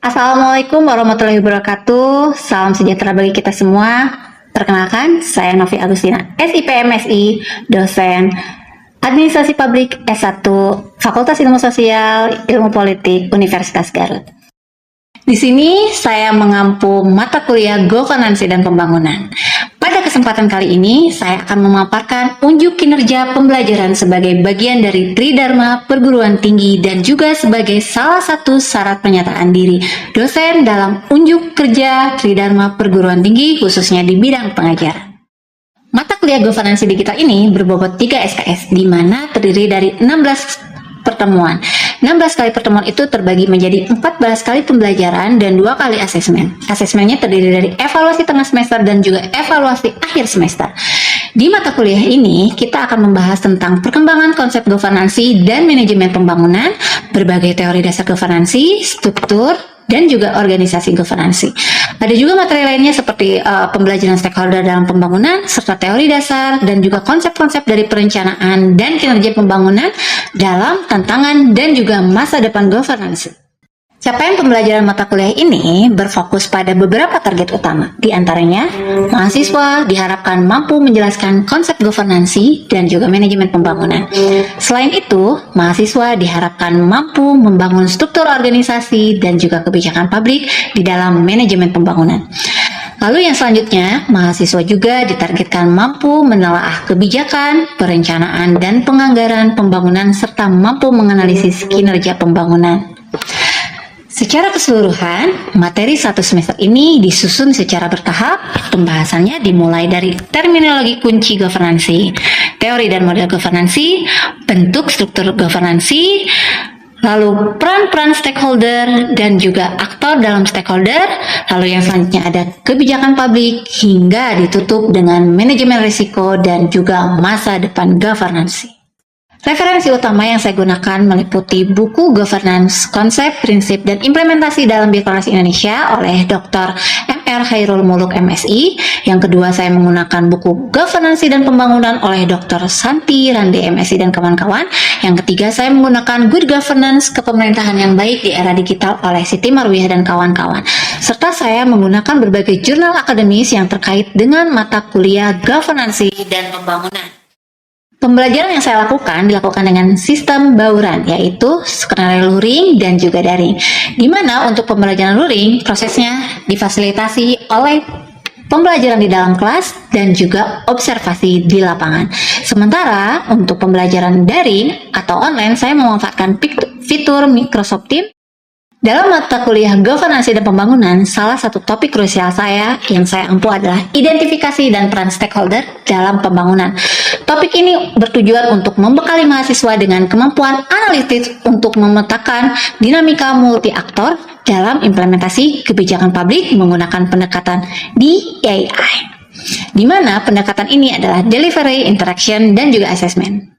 Assalamualaikum warahmatullahi wabarakatuh. Salam sejahtera bagi kita semua. Perkenalkan, saya Novi Agustina, SIP MSI, dosen Administrasi Publik S1, Fakultas Ilmu Sosial, Ilmu Politik, Universitas Garut. Di sini saya mengampu mata kuliah Governansi dan Pembangunan. Pada kesempatan kali ini, saya akan memaparkan unjuk kinerja pembelajaran sebagai bagian dari Tridharma Perguruan Tinggi dan juga sebagai salah satu syarat pernyataan diri dosen dalam unjuk kerja Tridharma Perguruan Tinggi khususnya di bidang pengajaran. Mata kuliah Governansi digital ini berbobot 3 SKS, di mana terdiri dari 16 pertemuan. 16 kali pertemuan itu terbagi menjadi 14 kali pembelajaran dan 2 kali asesmen. Asesmennya terdiri dari evaluasi tengah semester dan juga evaluasi akhir semester. Di mata kuliah ini, kita akan membahas tentang perkembangan konsep governansi dan manajemen pembangunan, berbagai teori dasar governansi, struktur, dan juga organisasi governansi. Ada juga materi lainnya seperti pembelajaran stakeholder dalam pembangunan, serta teori dasar dan juga konsep-konsep dari perencanaan dan kinerja pembangunan dalam tantangan dan juga masa depan governansi. Capaian pembelajaran mata kuliah ini berfokus pada beberapa target utama. Di antaranya, mahasiswa diharapkan mampu menjelaskan konsep governansi dan juga manajemen pembangunan. Selain itu, mahasiswa diharapkan mampu membangun struktur organisasi dan juga kebijakan publik di dalam manajemen pembangunan. Lalu yang selanjutnya, mahasiswa juga ditargetkan mampu menelaah kebijakan, perencanaan, dan penganggaran pembangunan serta mampu menganalisis kinerja pembangunan. Secara keseluruhan, materi satu semester ini disusun secara bertahap. Pembahasannya dimulai dari terminologi kunci governansi, teori dan model governansi, bentuk struktur governansi, lalu peran-peran stakeholder dan juga aktor dalam stakeholder, lalu yang selanjutnya ada kebijakan publik, hingga ditutup dengan manajemen risiko dan juga masa depan governansi. Referensi utama yang saya gunakan meliputi buku Governance, Konsep, Prinsip, dan Implementasi dalam Birokrasi Indonesia oleh Dr. M.R. Khairul Muluk MSI. Yang kedua, saya menggunakan buku Governansi dan Pembangunan oleh Dr. Santi Rande MSI dan kawan-kawan. Yang ketiga, saya menggunakan Good Governance, Kepemerintahan yang Baik di Era Digital oleh Siti Marwiyah dan kawan-kawan. Serta saya menggunakan berbagai jurnal akademis yang terkait dengan mata kuliah Governansi dan Pembangunan. Pembelajaran yang saya lakukan dilakukan dengan sistem bauran, yaitu skenario luring dan juga daring. Di mana untuk pembelajaran luring, prosesnya difasilitasi oleh pembelajaran di dalam kelas dan juga observasi di lapangan. Sementara untuk pembelajaran daring atau online, saya memanfaatkan fitur Microsoft Teams. Dalam mata kuliah Governansi dan Pembangunan, salah satu topik krusial saya yang saya ampu adalah identifikasi dan peran stakeholder dalam pembangunan. Topik ini bertujuan untuk membekali mahasiswa dengan kemampuan analitis untuk memetakan dinamika multi aktor dalam implementasi kebijakan publik menggunakan pendekatan DAI. Di mana pendekatan ini adalah delivery, interaction, dan juga assessment.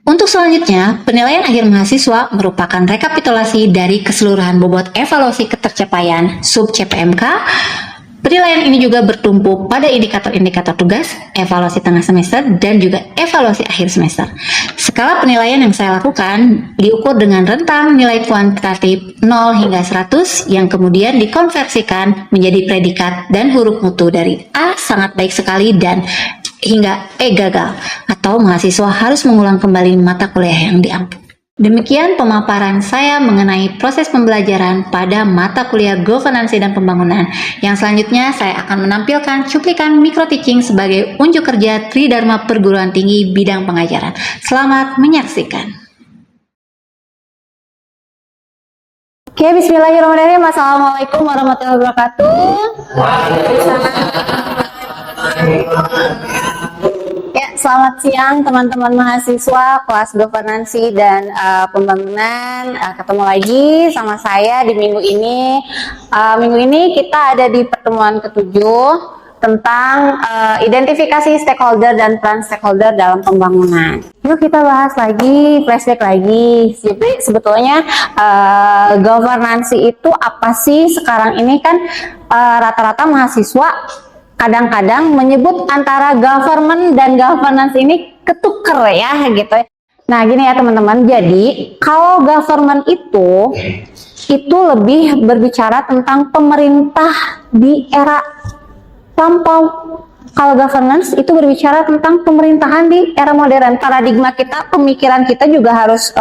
Untuk selanjutnya, penilaian akhir mahasiswa merupakan rekapitulasi dari keseluruhan bobot evaluasi ketercapaian sub CPMK. Penilaian ini juga bertumpu pada indikator-indikator tugas, evaluasi tengah semester, dan juga evaluasi akhir semester. Skala penilaian yang saya lakukan diukur dengan rentang nilai kuantitatif 0 hingga 100 yang kemudian dikonversikan menjadi predikat dan huruf mutu dari A sangat baik sekali dan hingga gagal, atau mahasiswa harus mengulang kembali mata kuliah yang diampu. Demikian pemaparan saya mengenai proses pembelajaran pada mata kuliah Governansi dan Pembangunan. Yang selanjutnya saya akan menampilkan cuplikan micro teaching sebagai unjuk kerja Tridharma Perguruan Tinggi bidang pengajaran. Selamat menyaksikan. Oke, bismillahirrahmanirrahim. Assalamualaikum warahmatullahi wabarakatuh. Ya, selamat siang teman-teman mahasiswa kelas Governansi dan Pembangunan. Ketemu lagi sama saya di minggu ini. Minggu ini kita ada di pertemuan ke-7 tentang identifikasi stakeholder dan peran stakeholder dalam pembangunan. Yuk kita bahas lagi, flashback lagi. Jadi sebetulnya governansi itu apa sih? Sekarang ini kan rata-rata mahasiswa kadang-kadang menyebut antara government dan governance ini ketuker ya gitu. Nah gini ya teman-teman, jadi kalau government itu itu lebih berbicara tentang pemerintah di era lampau. Kalau governance itu berbicara tentang pemerintahan di era modern. Paradigma kita, pemikiran kita juga harus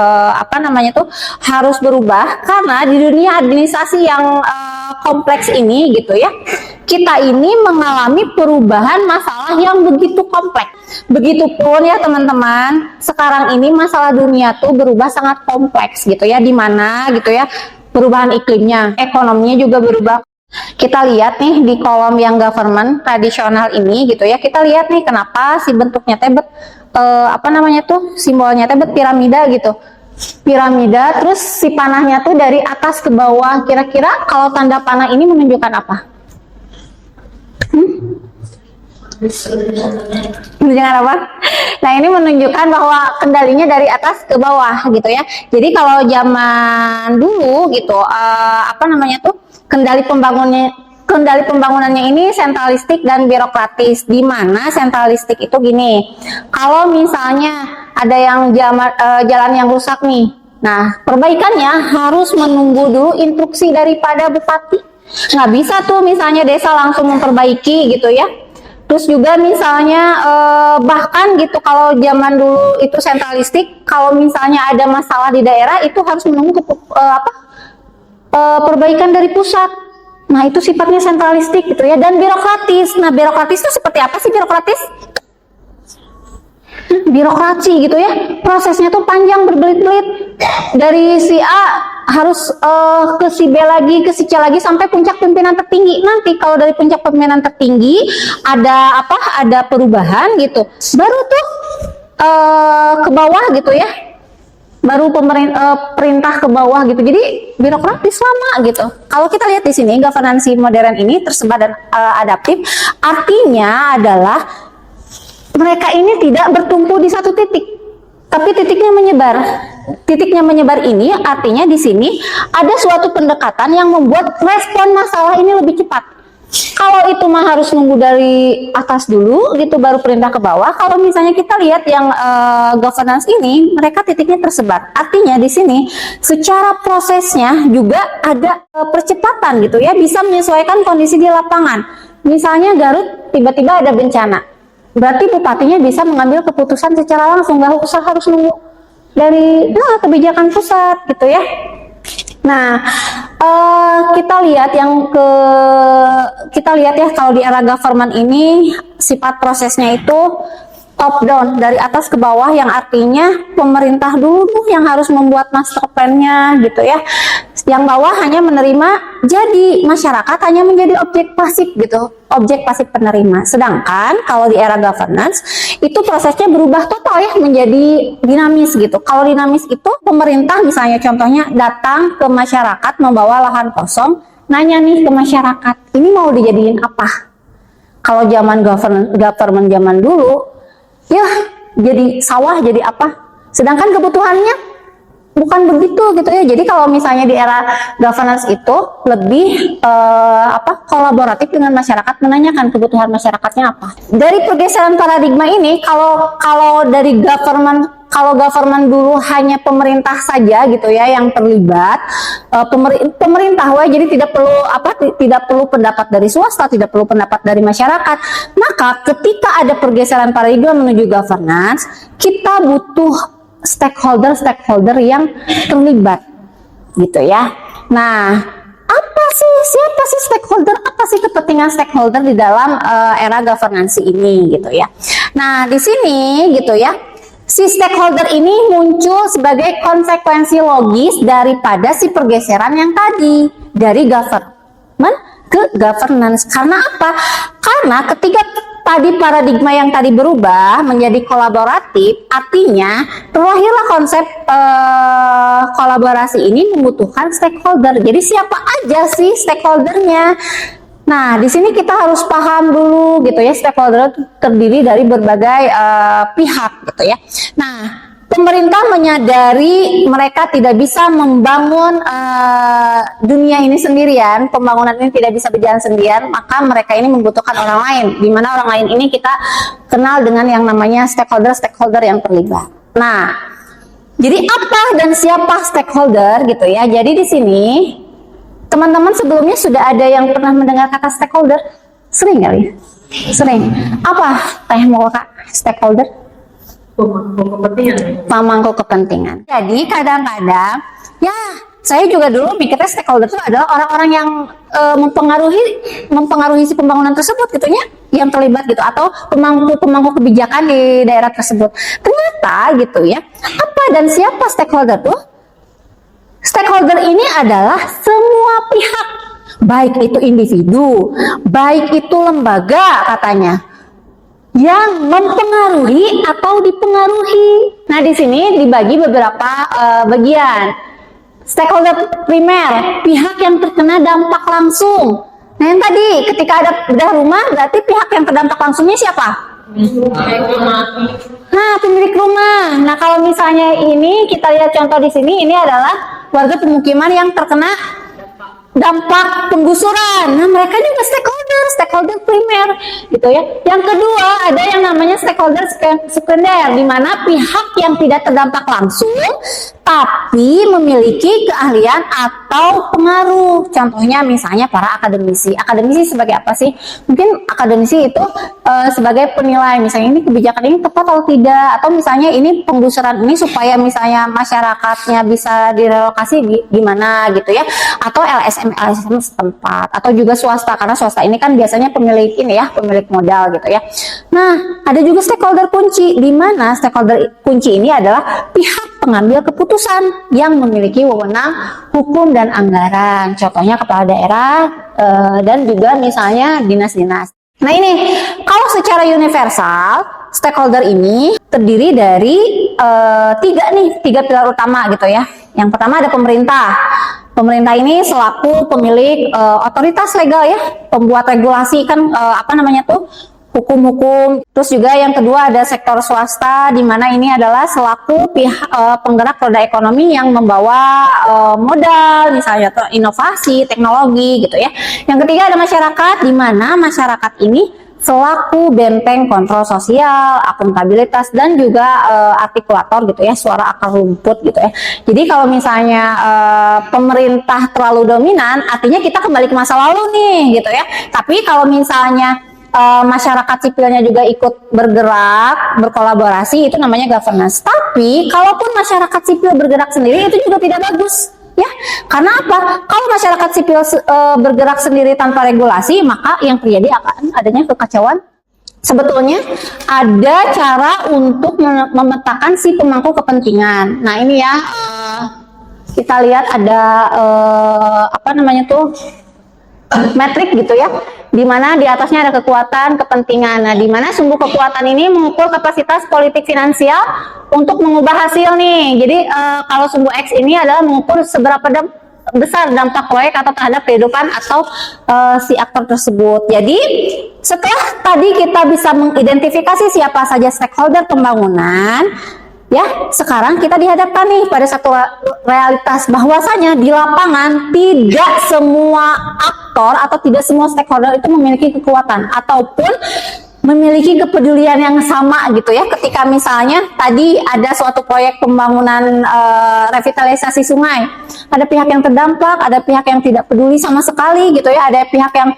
harus berubah, karena di dunia administrasi yang kompleks ini gitu ya, kita ini mengalami perubahan masalah yang begitu kompleks. Begitupun ya teman-teman, sekarang ini masalah dunia tuh berubah sangat kompleks gitu ya, di mana gitu ya perubahan iklimnya, ekonominya juga berubah. Kita lihat nih di kolom yang government tradisional ini gitu ya, kita lihat nih kenapa si bentuknya tebet simbolnya tebet piramida gitu, piramida, terus si panahnya tuh dari atas ke bawah. Kira-kira kalau tanda panah ini menunjukkan apa? Menunjukkan apa? Nah, ini menunjukkan bahwa kendalinya dari atas ke bawah gitu ya. Jadi kalau zaman dulu gitu kendali pembangunannya ini sentralistik dan birokratis, di mana sentralistik itu gini, kalau misalnya ada yang jalan yang rusak nih, nah perbaikannya harus menunggu dulu instruksi daripada bupati. Nggak bisa tuh misalnya desa langsung memperbaiki gitu ya. Terus juga misalnya bahkan gitu, kalau zaman dulu itu sentralistik, kalau misalnya ada masalah di daerah itu harus menunggu perbaikan dari pusat. Nah, itu sifatnya sentralistik gitu ya. Dan birokratis. Nah, birokratis itu seperti apa sih birokratis? Birokrasi gitu ya. Prosesnya tuh panjang, berbelit-belit. Dari si A harus ke si B lagi, ke si C lagi, sampai puncak pimpinan tertinggi. Nanti kalau dari puncak pimpinan tertinggi ada perubahan gitu, baru tuh ke bawah gitu ya, baru perintah ke bawah gitu. Jadi birokratis lama gitu. Kalau kita lihat di sini, governance modern ini tersebar dan adaptif, artinya adalah mereka ini tidak bertumpu di satu titik, tapi titiknya menyebar. Titiknya menyebar ini artinya di sini ada suatu pendekatan yang membuat respon masalah ini lebih cepat. Kalau itu mah harus nunggu dari atas dulu gitu, baru perintah ke bawah. Kalau misalnya kita lihat yang governance ini, mereka titiknya tersebar. Artinya di sini secara prosesnya juga ada percepatan gitu ya, bisa menyesuaikan kondisi di lapangan. Misalnya Garut tiba-tiba ada bencana, berarti bupatinya bisa mengambil keputusan secara langsung, nggak usah harus nunggu dari kebijakan pusat gitu ya. Nah, kita lihat ya, kalau di era government ini sifat prosesnya itu top down, dari atas ke bawah, yang artinya pemerintah dulu yang harus membuat master plan-nya gitu ya. Yang bawah hanya menerima, jadi masyarakat hanya menjadi objek pasif gitu, objek pasif penerima. Sedangkan kalau di era governance itu prosesnya berubah total ya, menjadi dinamis gitu. Kalau dinamis itu pemerintah misalnya contohnya datang ke masyarakat membawa lahan kosong, nanya nih ke masyarakat, ini mau dijadiin apa? Kalau zaman government zaman dulu, ya jadi sawah, jadi apa? Sedangkan kebutuhannya bukan begitu gitu ya. Jadi kalau misalnya di era governance itu lebih kolaboratif dengan masyarakat, menanyakan kebutuhan masyarakatnya apa. Dari pergeseran paradigma ini, kalau dari government dulu hanya pemerintah saja gitu ya yang terlibat, pemerintah jadi tidak perlu pendapat dari swasta, tidak perlu pendapat dari masyarakat. Maka ketika ada pergeseran paradigma menuju governance, kita butuh stakeholder yang terlibat gitu ya. Nah, siapa sih stakeholder, apa sih kepentingan stakeholder di dalam era governance ini gitu ya. Nah, di sini gitu ya, si stakeholder ini muncul sebagai konsekuensi logis daripada si pergeseran yang tadi dari government ke governance. Karena apa? Karena ketika tadi paradigma yang tadi berubah menjadi kolaboratif, artinya terlahirlah konsep kolaborasi ini membutuhkan stakeholder. Jadi siapa aja sih stakeholdernya? Nah, di sini kita harus paham dulu gitu ya, stakeholder terdiri dari berbagai pihak gitu ya. Nah, pemerintah menyadari mereka tidak bisa membangun dunia ini sendirian, pembangunan ini tidak bisa berjalan sendirian, maka mereka ini membutuhkan orang lain, di mana orang lain ini kita kenal dengan yang namanya stakeholder yang terlibat. Nah, Jadi apa dan siapa stakeholder gitu ya. Jadi di sini teman-teman sebelumnya sudah ada yang pernah mendengar kata stakeholder? Sering kali? Sering. Apa mau Kak stakeholder? Pemangku kepentingan. Jadi kadang-kadang ya saya juga dulu mikirnya stakeholder itu adalah orang-orang yang mempengaruhi si pembangunan tersebut gitu ya, yang terlibat gitu, atau pemangku kebijakan di daerah tersebut. Ternyata gitu ya, apa dan siapa stakeholder tuh? Stakeholder ini adalah semua pihak, baik itu individu, baik itu lembaga katanya, yang mempengaruhi atau dipengaruhi. Nah, di sini dibagi beberapa bagian. Stakeholder primer, pihak yang terkena dampak langsung. Nah, yang tadi ketika ada bedah rumah, berarti pihak yang terdampak langsungnya siapa? Nah, pemilik rumah. Nah, kalau misalnya ini kita lihat contoh di sini, ini adalah warga pemukiman yang terkena dampak penggusuran. Nah, mereka juga stakeholder primer gitu ya. Yang kedua, ada yang namanya stakeholder sekunder, di mana pihak yang tidak terdampak langsung tapi memiliki keahlian atau pengaruh. Contohnya misalnya para akademisi. Akademisi sebagai apa sih? Mungkin akademisi itu sebagai penilai, misalnya ini kebijakan ini tepat atau tidak, atau misalnya ini penggusuran ini supaya misalnya masyarakatnya bisa direlokasi gimana gitu ya, atau LSM setempat, atau juga swasta, karena swasta ini kan biasanya pemilik ini ya, pemilik modal gitu ya. Nah, ada juga stakeholder kunci, di mana stakeholder kunci ini adalah pihak pengambil keputusan yang memiliki wewenang hukum dan anggaran. Contohnya kepala daerah dan juga misalnya dinas-dinas. Nah, ini kalau secara universal stakeholder ini terdiri dari tiga pilar utama gitu ya. Yang pertama ada pemerintah. Pemerintah ini selaku pemilik otoritas legal ya, pembuat regulasi kan hukum-hukum. Terus juga yang kedua ada sektor swasta, di mana ini adalah selaku pihak penggerak roda ekonomi yang membawa modal, misalnya inovasi, teknologi gitu ya. Yang ketiga ada masyarakat, di mana masyarakat ini selaku benteng kontrol sosial, akuntabilitas, dan juga artikulator gitu ya, suara akar rumput gitu ya. Jadi kalau misalnya pemerintah terlalu dominan, artinya kita kembali ke masa lalu nih gitu ya. Tapi kalau misalnya masyarakat sipilnya juga ikut bergerak, berkolaborasi, itu namanya governance. Tapi kalaupun masyarakat sipil bergerak sendiri, itu juga tidak bagus ya. Karena apa? Kalau masyarakat sipil bergerak sendiri tanpa regulasi, maka yang terjadi akan adanya kekacauan. Sebetulnya ada cara untuk memetakan si pemangku kepentingan. Nah, ini ya, kita lihat ada metrik gitu ya, dimana di atasnya ada kekuatan, kepentingan. Nah, dimana sumbu kekuatan ini mengukur kapasitas politik finansial untuk mengubah hasil nih. Jadi kalau sumbu X ini adalah mengukur seberapa besar dampak proyek atau terhadap kehidupan atau si aktor tersebut. Jadi setelah tadi kita bisa mengidentifikasi siapa saja stakeholder pembangunan, ya, sekarang kita dihadapkan nih pada satu realitas, bahwasanya di lapangan tidak semua aktor atau tidak semua stakeholder itu memiliki kekuatan ataupun memiliki kepedulian yang sama gitu ya. Ketika misalnya tadi ada suatu proyek pembangunan revitalisasi sungai, ada pihak yang terdampak, ada pihak yang tidak peduli sama sekali gitu ya, ada pihak yang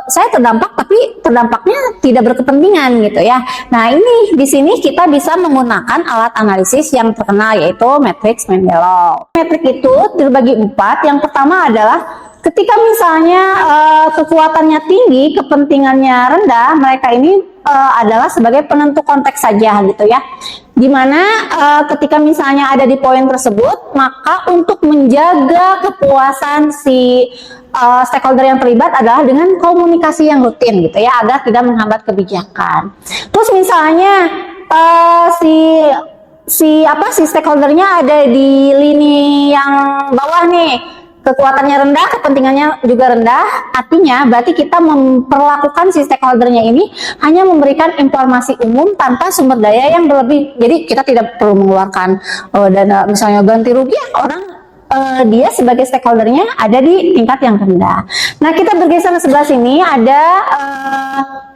saya terdampak tapi terdampaknya tidak berkepentingan gitu ya. Nah, ini di sini kita bisa menggunakan alat analisis yang terkenal, yaitu matriks Mendelov. Metrik itu terbagi 4. Yang pertama adalah ketika misalnya kekuatannya tinggi, kepentingannya rendah, mereka ini adalah sebagai penentu konteks saja gitu ya. Dimana ketika misalnya ada di poin tersebut, maka untuk menjaga kepuasan si stakeholder yang terlibat adalah dengan komunikasi yang rutin gitu ya, agar tidak menghambat kebijakan. Terus misalnya si stakeholdernya ada di lini yang bawah nih, kekuatannya rendah, kepentingannya juga rendah, artinya berarti kita memperlakukan si stakeholdernya ini hanya memberikan informasi umum tanpa sumber daya yang berlebih. Jadi kita tidak perlu mengeluarkan dana, misalnya ganti rugi, orang dia sebagai stakeholdernya ada di tingkat yang rendah. Nah, kita bergeser ke sebelah sini, ada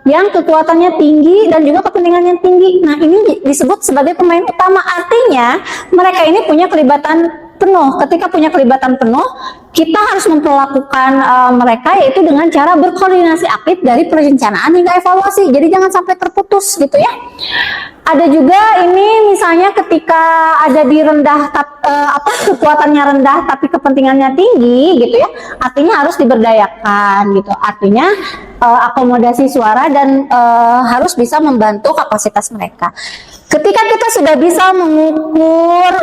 yang kekuatannya tinggi dan juga kepentingannya tinggi. Nah, ini disebut sebagai pemain utama. Artinya artinya mereka ini punya kelibatan penuh. Ketika punya kelibatan penuh, kita harus memperlakukan mereka yaitu dengan cara berkoordinasi aktif dari perencanaan hingga evaluasi. Jadi jangan sampai terputus gitu ya. Ada juga ini misalnya ketika ada di rendah kekuatannya rendah tapi kepentingannya tinggi gitu ya, artinya harus diberdayakan gitu. Artinya akomodasi suara dan harus bisa membantu kapasitas mereka. Ketika kita sudah bisa mengukur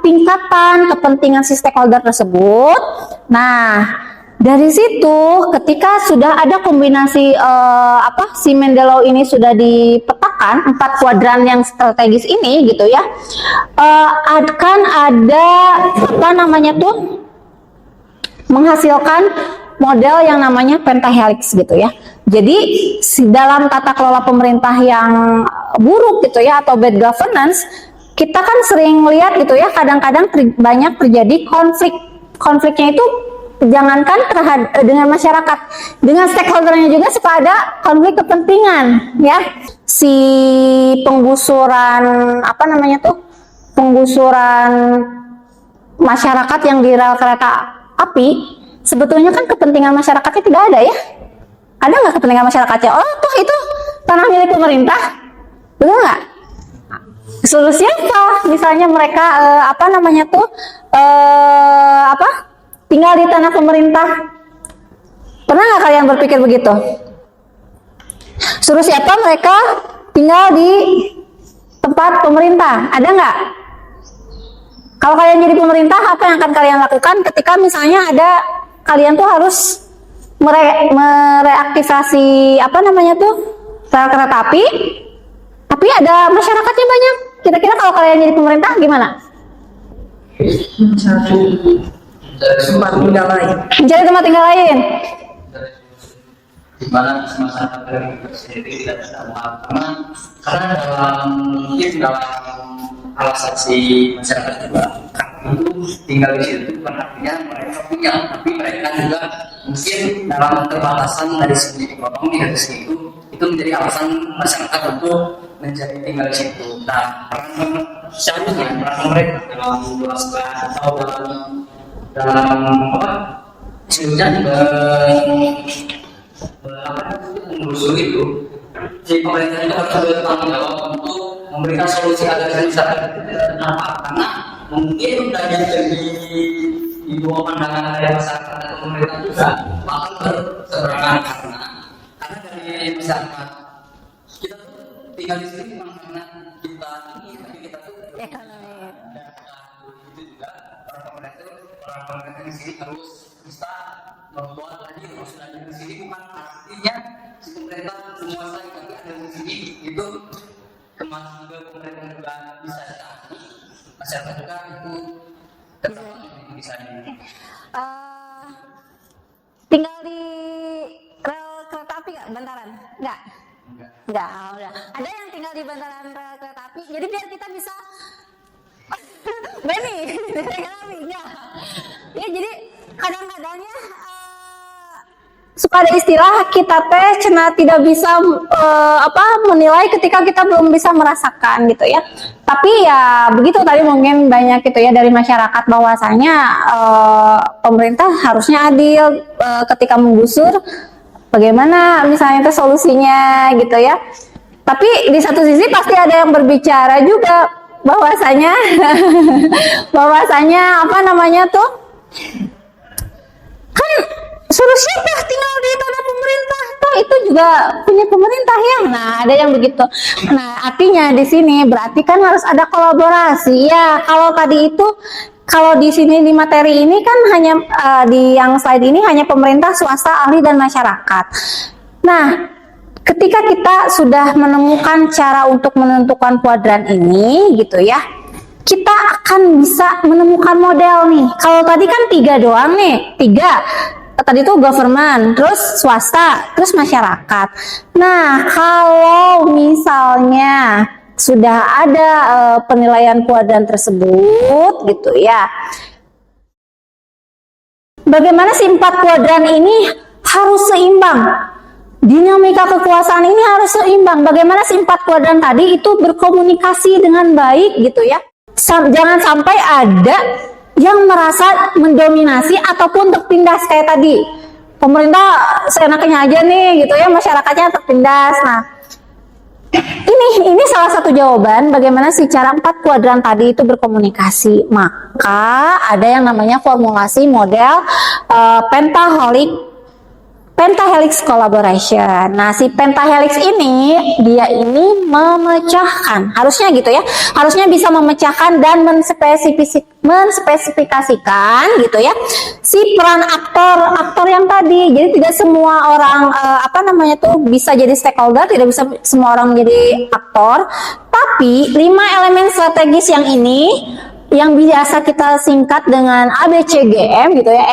tingkatan kepentingan si stakeholder tersebut, nah dari situ ketika sudah ada kombinasi si Mendeley ini sudah dipetakan 4 kuadran yang strategis ini gitu ya, akan ada menghasilkan model yang namanya pentahelix gitu ya. Jadi dalam tata kelola pemerintah yang buruk gitu ya atau bad governance, kita kan sering lihat gitu ya, kadang-kadang banyak terjadi konflik. Konfliknya itu jangankan dengan masyarakat, dengan stakeholdernya juga suka ada konflik kepentingan ya. Si penggusuran penggusuran masyarakat yang di rel kereta api, sebetulnya kan kepentingan masyarakatnya tidak ada ya. Ada nggak kepentingan masyarakatnya? Oh toh itu tanah milik pemerintah, betul nggak? Seluruh siapa? Misalnya mereka tinggal di tanah pemerintah. Pernah nggak kalian berpikir begitu? Suruh siapa mereka tinggal di tempat pemerintah? Ada nggak? Kalau kalian jadi pemerintah, apa yang akan kalian lakukan ketika misalnya ada kalian tuh harus mereaktivasi rel kereta api, tapi ada masyarakatnya banyak. Kira-kira kalau kalian jadi pemerintah gimana? Tempat tinggal lain. Mencari tempat tinggal lain. Di mana masyarakat sendiri tidak terdampak karena dalam alasan si masyarakat juga itu tinggal di situ bukan artinya mereka punya, tapi mereka juga mungkin dalam keterbatasan dari segi ekonomi dari segi itu menjadi alasan masyarakat untuk menjadi tinggal di situ. Nah, seharusnya peran mereka dalam menjelaskan atau dalam sebenarnya menelusuri itu si pemerintah itu harus bertanggung jawab untuk memberikan solusi agar masyarakat itu tidak terdampak, karena mungkin banyak dari ibu pandangan dari masyarakat atau pemerintah juga bakal berseberangan karena dari masyarakat kita tuh tinggal di sini bukan karena kita ini, tapi kita tuh itu juga orang-orang di sini harus bisa membuat tadi usulan di sini bukan artinya si pemerintah menguasai, tapi ada di sini itu kemana juga pemerintah juga bisa ditaati, masyarakat juga itu tetap bisa tinggal di rel kereta api nggak? Bantaran? Nggak. Udah. Ada yang tinggal di bantaran rel kereta api. Jadi biar kita bisa Benny, enggak. Ya jadi kadang-kadangnya suka ada istilah kita teh cina tidak bisa menilai ketika kita belum bisa merasakan gitu ya. Tapi ya begitu tadi mungkin banyak gitu ya dari masyarakat bahwasanya pemerintah harusnya adil ketika menggusur. Bagaimana misalnya itu solusinya gitu ya. Tapi di satu sisi pasti ada yang berbicara juga bahwasanya kan suruh siapa tinggal di tanah pemerintah, toh itu juga punya pemerintah ya. Nah ada yang begitu. Nah artinya di sini berarti kan harus ada kolaborasi ya. Kalau di sini di materi ini kan hanya di yang slide ini hanya pemerintah, swasta, ahli dan masyarakat. Nah ketika kita sudah menemukan cara untuk menentukan kuadran ini gitu ya, kita akan bisa menemukan model nih. Kalau tadi kan 3 doang nih, 3. Tadi itu government, terus swasta, terus masyarakat. Nah, kalau misalnya sudah ada penilaian kuadran tersebut gitu ya, bagaimana sih 4 kuadran ini harus seimbang? dinamika kekuasaan ini harus seimbang. Bagaimana si 4 kuadran tadi itu berkomunikasi dengan baik gitu ya. Jangan sampai ada yang merasa mendominasi ataupun tertindas kayak tadi. Pemerintah seenaknya aja nih gitu ya, masyarakatnya tertindas. Nah, ini salah satu jawaban bagaimana sih cara 4 kuadran tadi itu berkomunikasi. Maka ada yang namanya formulasi model pentahelix collaboration. Nah, si pentahelix ini dia ini memecahkan, harusnya gitu ya, harusnya bisa memecahkan dan menspesifikasikan gitu ya si peran aktor yang tadi. Jadi tidak semua orang bisa jadi stakeholder, tidak bisa semua orang menjadi aktor, tapi 5 elemen strategis yang ini yang biasa kita singkat dengan ABCGM gitu ya,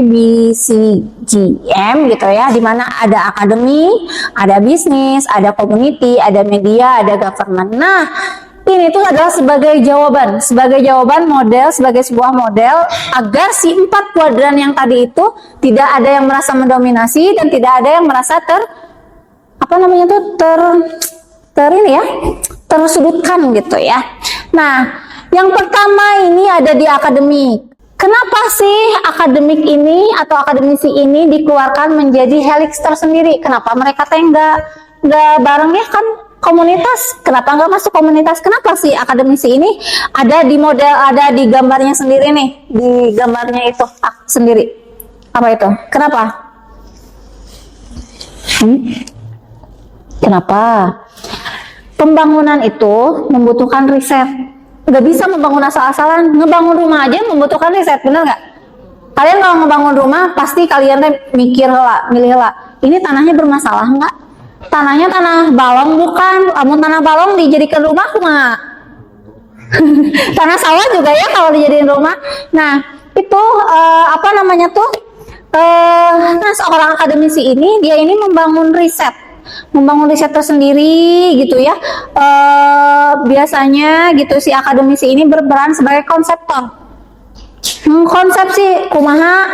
ABCGM gitu ya, dimana ada akademi, ada bisnis, ada community, ada media, ada government. Nah, ini tuh adalah sebagai jawaban model, sebagai sebuah model agar si 4 kuadran yang tadi itu tidak ada yang merasa mendominasi dan tidak ada yang merasa tersudutkan gitu ya. Nah, yang pertama ini ada di akademik. Kenapa sih akademik ini atau akademisi ini dikeluarkan menjadi helix tersendiri? Kenapa mereka nggak bareng ya kan komunitas? Kenapa nggak masuk komunitas? Kenapa sih akademisi ini ada di model, ada di gambarnya sendiri nih, di gambarnya itu sendiri? Apa itu? Kenapa? Kenapa? Pembangunan itu membutuhkan riset. Nggak bisa membangun asal-asalan. Ngebangun rumah aja membutuhkan riset, bener nggak? Kalian kalau ngebangun rumah pasti kalian milih lah. Ini tanahnya bermasalah nggak? Tanahnya tanah balong bukan? Namun tanah balong dijadikan rumah nggak? Tanah sawah juga ya kalau dijadiin rumah. Nah itu nah seorang akademisi ini dia ini membangun riset tersendiri gitu ya. Biasanya gitu si akademisi ini berperan sebagai konseptor, konsepsi kumaha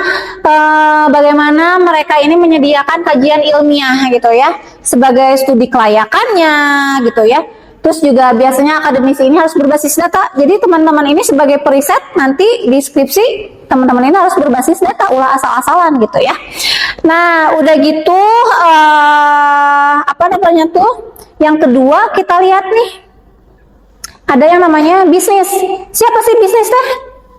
bagaimana mereka ini menyediakan kajian ilmiah gitu ya sebagai studi kelayakannya gitu ya. Terus juga biasanya akademisi ini harus berbasis data. Jadi teman-teman ini sebagai periset nanti di skripsi teman-teman ini harus berbasis data, ulah asal-asalan gitu ya. Nah, udah gitu yang kedua kita lihat nih. Ada yang namanya bisnis. Siapa sih bisnis teh?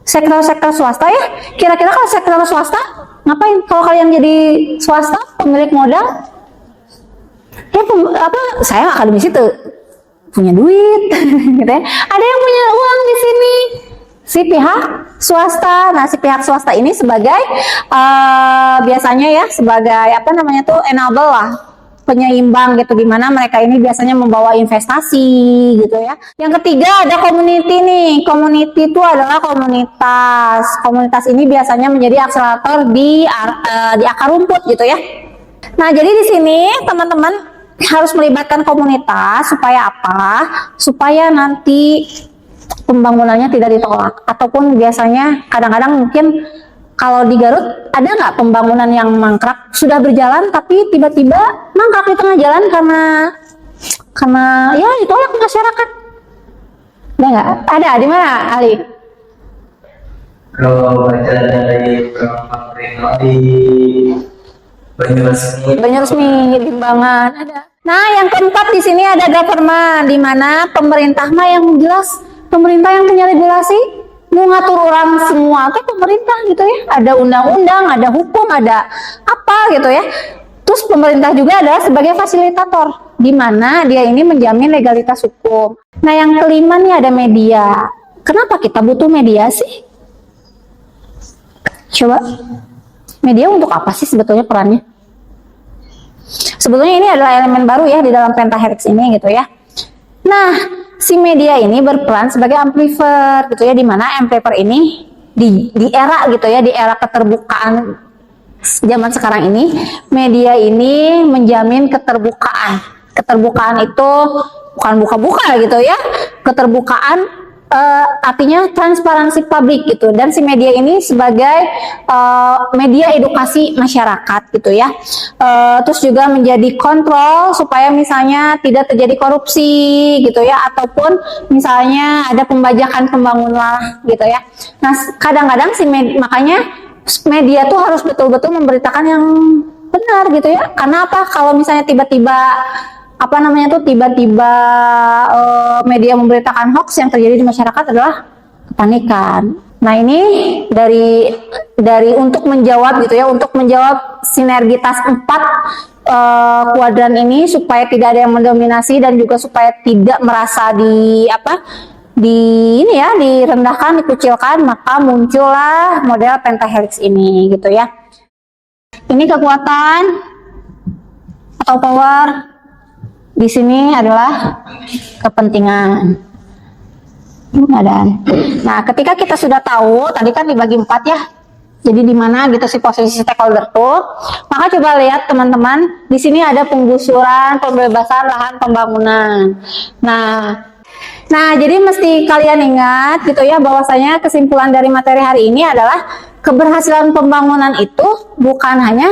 Sektor swasta ya. Kira-kira kalau sektor swasta ngapain? Kalau kalian jadi swasta, pemilik modal, ya saya akademisi tuh punya duit, gitu ya. Ada yang punya uang di sini, si pihak swasta. Nah, si pihak swasta ini sebagai biasanya ya sebagai enable lah, penyeimbang gitu, dimana mereka ini biasanya membawa investasi gitu ya. Yang ketiga ada community nih. Community itu adalah komunitas. Komunitas ini biasanya menjadi akselerator di akar rumput gitu ya. Nah, jadi di sini teman-teman harus melibatkan komunitas supaya apa? Supaya nanti pembangunannya tidak ditolak. Ataupun biasanya kadang-kadang mungkin kalau di Garut ada nggak pembangunan yang mangkrak sudah berjalan tapi tiba-tiba mangkrak di tengah jalan karena ya ditolak masyarakat. Ada nggak? Ada di mana, Ali? Kalau baca dari pemerintah di Banyuresmi, Limbangan ada. Nah, yang keempat di sini ada government, di mana pemerintah mah yang jelas, pemerintah yang punya regulasi, mau ngatur orang semua itu pemerintah gitu ya. Ada undang-undang, ada hukum, ada apa gitu ya. Terus pemerintah juga adalah sebagai fasilitator, di mana dia ini menjamin legalitas hukum. Nah, yang kelima nih ada media. Kenapa kita butuh media sih? Coba, media untuk apa sih sebetulnya perannya? Sebetulnya ini adalah elemen baru ya di dalam pentahelix ini gitu ya. Nah, si media ini berperan sebagai amplifier gitu ya, di mana amplifier ini di era gitu ya, di era keterbukaan zaman sekarang ini, media ini menjamin keterbukaan. Keterbukaan itu bukan buka-buka gitu ya. Keterbukaan artinya transparansi publik gitu, dan si media ini sebagai media edukasi masyarakat gitu ya. Terus juga menjadi kontrol supaya misalnya tidak terjadi korupsi gitu ya, ataupun misalnya ada pembajakan pembangunan gitu ya. Nah kadang-kadang makanya media tuh harus betul-betul memberitakan yang benar gitu ya. Karena apa? Kalau misalnya tiba-tiba media memberitakan hoax, yang terjadi di masyarakat adalah kepanikan. Nah ini dari untuk menjawab gitu ya, untuk menjawab sinergitas 4 kuadran ini supaya tidak ada yang mendominasi dan juga supaya tidak merasa direndahkan, dikucilkan, maka muncullah model pentahelix ini gitu ya. Ini kekuatan atau power, di sini adalah kepentingan. Nah, ketika kita sudah tahu, tadi kan dibagi 4 ya. Jadi di mana gitu si posisi stakeholder tuh, maka coba lihat teman-teman, di sini ada penggusuran, pembebasan lahan pembangunan. Nah, jadi mesti kalian ingat gitu ya, bahwasanya kesimpulan dari materi hari ini adalah keberhasilan pembangunan itu bukan hanya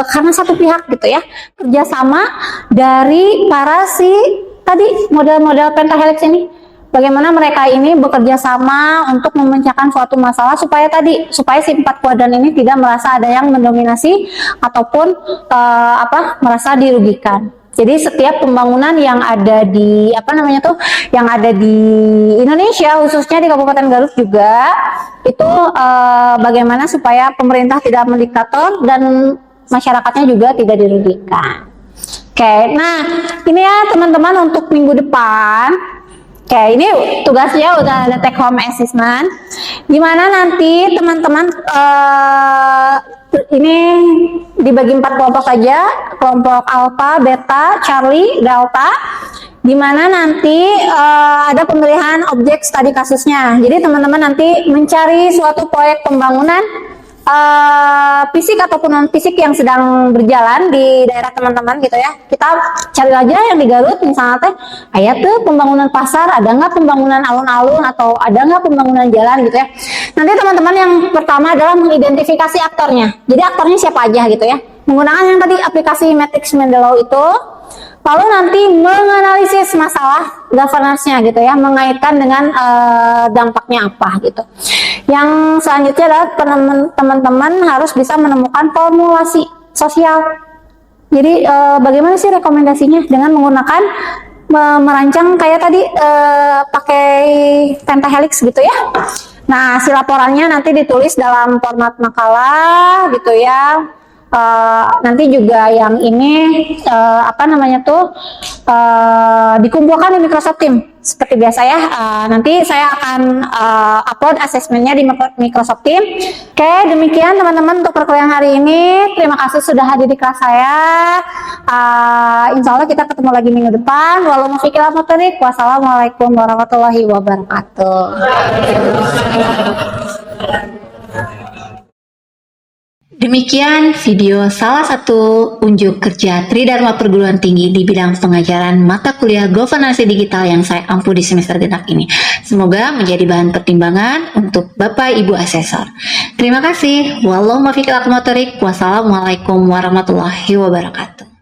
karena satu pihak gitu ya, kerjasama dari para tadi model-model pentahelix ini. Bagaimana mereka ini bekerja sama untuk memecahkan suatu masalah supaya si 4 kuadran ini tidak merasa ada yang mendominasi ataupun merasa dirugikan. Jadi setiap pembangunan yang ada di yang ada di Indonesia, khususnya di Kabupaten Garut juga, itu bagaimana supaya pemerintah tidak mendiktator dan masyarakatnya juga tidak dirugikan. Oke, nah ini ya teman-teman untuk minggu depan. Oke, ini tugasnya udah ada take home assessment. Gimana nanti teman-teman ini dibagi 4 kelompok saja, kelompok alpha, beta, charlie, delta. Dimana nanti ada pemilihan objek studi kasusnya. Jadi teman-teman nanti mencari suatu proyek pembangunan fisik ataupun non fisik yang sedang berjalan di daerah teman-teman gitu ya. Kita cari aja yang di Garut misalnya tuh pembangunan pasar, ada nggak pembangunan alun-alun, atau ada nggak pembangunan jalan gitu ya. Nanti teman-teman yang pertama adalah mengidentifikasi aktornya. Jadi aktornya siapa aja gitu ya, menggunakan yang tadi aplikasi Matrix Mendeley itu. Lalu nanti menganalisis masalah governance-nya gitu ya, mengaitkan dengan dampaknya apa gitu. Yang selanjutnya adalah teman-teman harus bisa menemukan formulasi sosial. Jadi bagaimana sih rekomendasinya dengan menggunakan merancang kayak tadi pakai pentahelix gitu ya. Nah, si laporannya nanti ditulis dalam format makalah gitu ya. Nanti juga yang ini dikumpulkan di Microsoft Teams seperti biasa ya. Nanti saya akan upload asesmennya di Microsoft Teams. Oke, demikian teman-teman untuk perkuliahan hari ini. Terima kasih sudah hadir di kelas saya. Insya Allah kita ketemu lagi minggu depan. Wassalamualaikum warahmatullahi wabarakatuh. Demikian video salah satu unjuk kerja Tridharma Perguruan Tinggi di bidang pengajaran mata kuliah governance digital yang saya ampu di semester genap ini. Semoga menjadi bahan pertimbangan untuk Bapak Ibu asesor. Terima kasih. Wassalamualaikum warahmatullahi wabarakatuh.